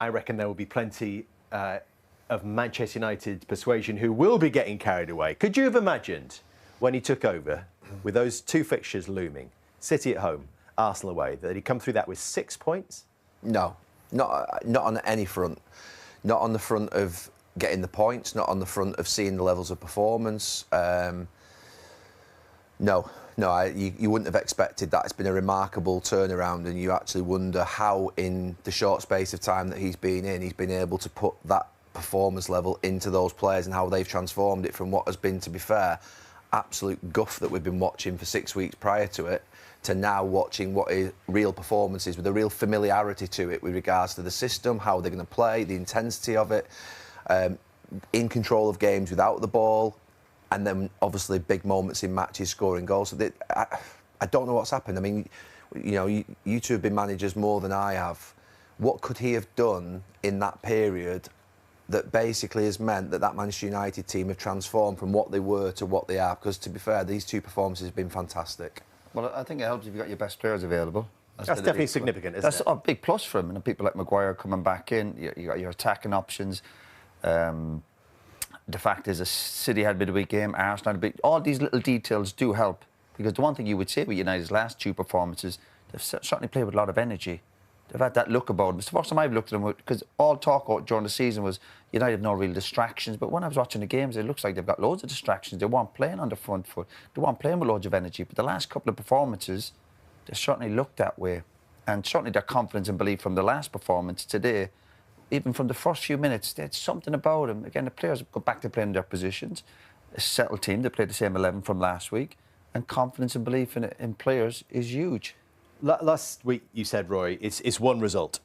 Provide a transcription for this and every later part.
I reckon there will be plenty of Manchester United persuasion who will be getting carried away. Could you have imagined when he took over, with those two fixtures looming, City at home, Arsenal away, that he'd come through that with 6 points? No, not on any front. Not on the front of getting the points, not on the front of seeing the levels of performance. No, you wouldn't have expected that. It's been a remarkable turnaround, and you actually wonder how, in the short space of time that he's been in, he's been able to put that performance level into those players and how they've transformed it from what has been, to be fair, absolute guff that we've been watching for 6 weeks prior to it, to now watching what is real performances with a real familiarity to it with regards to the system, how they're going to play, the intensity of it, in control of games without the ball, and then obviously big moments in matches, scoring goals. So I don't know what's happened. I mean, you know, you two have been managers more than I have. What could he have done in that period that basically has meant that Manchester United team have transformed from what they were to what they are? Because, to be fair, these two performances have been fantastic. Well, I think it helps if you've got your best players available. That's definitely significant, isn't it? That's a big plus for him. And people like Maguire coming back in, you got your attacking options. The fact is, City had a bit of a weak game, Arsenal had a bit... All these little details do help. Because the one thing you would say with United's last two performances, they've certainly played with a lot of energy. They've had that look about them. It's the first time I've looked at them, because all talk during the season was United have no real distractions. But when I was watching the games, it looks like they've got loads of distractions. They weren't playing on the front foot. They weren't playing with loads of energy. But the last couple of performances, they certainly looked that way. And certainly their confidence and belief from the last performance today, even from the first few minutes, they had something about them. Again, the players go back to playing their positions. A settled team, they played the same 11 from last week. And confidence and belief in players is huge. Last week you said, Roy, it's one result.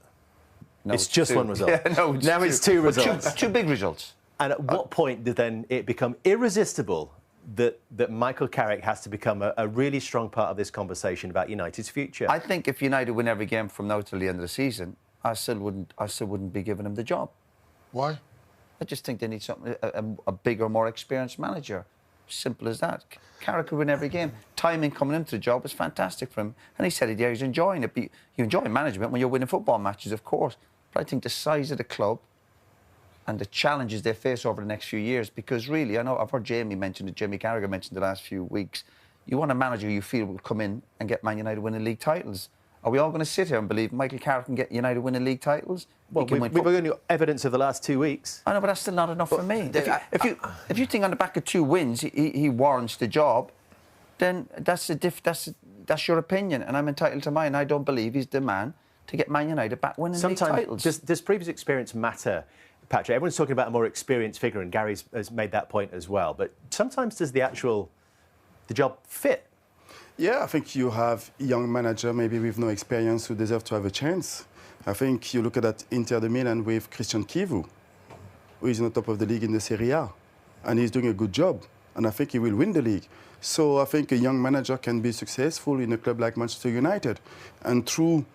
No, it's just two. one result. Yeah, no, now it's two results. Two big results. And at what point did then it become irresistible that Michael Carrick has to become a really strong part of this conversation about United's future? I think if United win every game from now till the end of the season, I still wouldn't be giving him the job. Why? I just think they need something, a bigger, more experienced manager. Simple as that. Carrick could win every game. Timing coming into the job was fantastic for him. And he said he's enjoying it. But you enjoy management when you're winning football matches, of course. But I think the size of the club and the challenges they face over the next few years, because really, I know I've heard Jamie Carragher mention the last few weeks, you want a manager you feel will come in and get Man United winning league titles. Are we all going to sit here and believe Michael Carrick can get United winning league titles? Well, we've only got evidence of the last 2 weeks. I know, but that's still not enough for me. If you think on the back of 2 wins he warrants the job, then that's your opinion, and I'm entitled to mine. I don't believe he's the man to get Man United back winning league titles. Does previous experience matter, Patrick? Everyone's talking about a more experienced figure, and Gary has made that point as well. But sometimes does the job fit? Yeah, I think you have a young manager, maybe with no experience, who deserve to have a chance. I think you look at that Inter de Milan with Christian Chivu, who is on the top of the league in the Serie A, and he's doing a good job, and I think he will win the league. So I think a young manager can be successful in a club like Manchester United, and through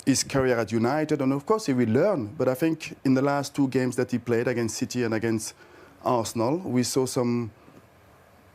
his career at United, and of course he will learn, but I think in the last 2 games that he played against City and against Arsenal, we saw some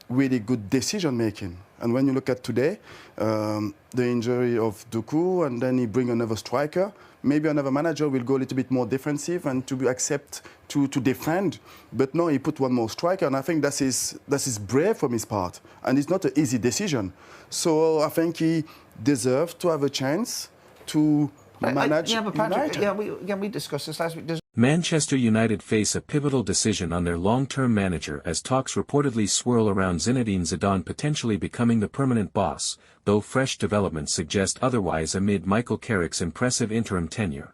really good decision-making. And when you look at today, the injury of Doku, and then he bring another striker, maybe another manager will go a little bit more defensive and to accept to defend. But no, he put one more striker, and I think that is brave from his part. And it's not an easy decision. So I think he deserves to have a chance to manage United. We discussed this last week. Manchester United face a pivotal decision on their long-term manager as talks reportedly swirl around Zinedine Zidane potentially becoming the permanent boss, though fresh developments suggest otherwise amid Michael Carrick's impressive interim tenure.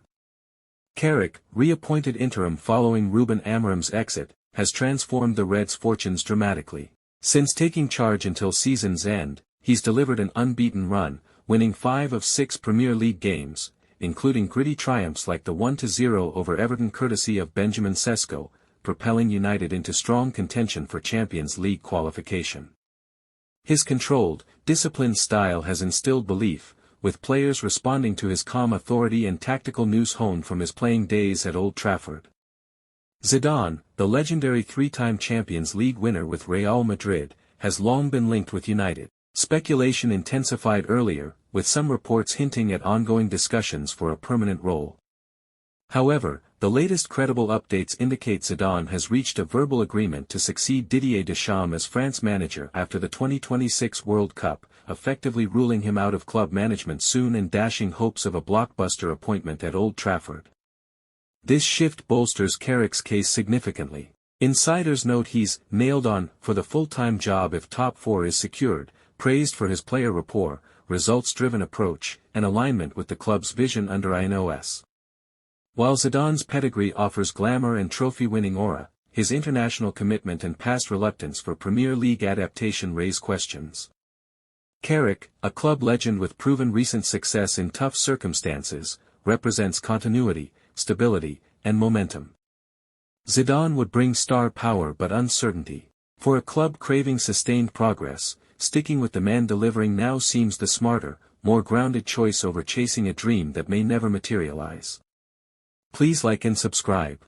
Carrick, reappointed interim following Ruben Amorim's exit, has transformed the Reds' fortunes dramatically. Since taking charge until season's end, he's delivered an unbeaten run, winning 5 of 6 Premier League games, including gritty triumphs like the 1-0 over Everton courtesy of Benjamin Sesko, propelling United into strong contention for Champions League qualification. His controlled, disciplined style has instilled belief, with players responding to his calm authority and tactical nous honed from his playing days at Old Trafford. Zidane, the legendary 3-time Champions League winner with Real Madrid, has long been linked with United. Speculation intensified earlier, with some reports hinting at ongoing discussions for a permanent role. However, the latest credible updates indicate Zidane has reached a verbal agreement to succeed Didier Deschamps as France manager after the 2026 World Cup, effectively ruling him out of club management soon and dashing hopes of a blockbuster appointment at Old Trafford. This shift bolsters Carrick's case significantly. Insiders note he's nailed on for the full-time job if top four is secured, praised for his player rapport, results-driven approach, and alignment with the club's vision under INEOS. While Zidane's pedigree offers glamour and trophy-winning aura, his international commitment and past reluctance for Premier League adaptation raise questions. Carrick, a club legend with proven recent success in tough circumstances, represents continuity, stability, and momentum. Zidane would bring star power but uncertainty. For a club craving sustained progress, sticking with the man delivering now seems the smarter, more grounded choice over chasing a dream that may never materialize. Please like and subscribe.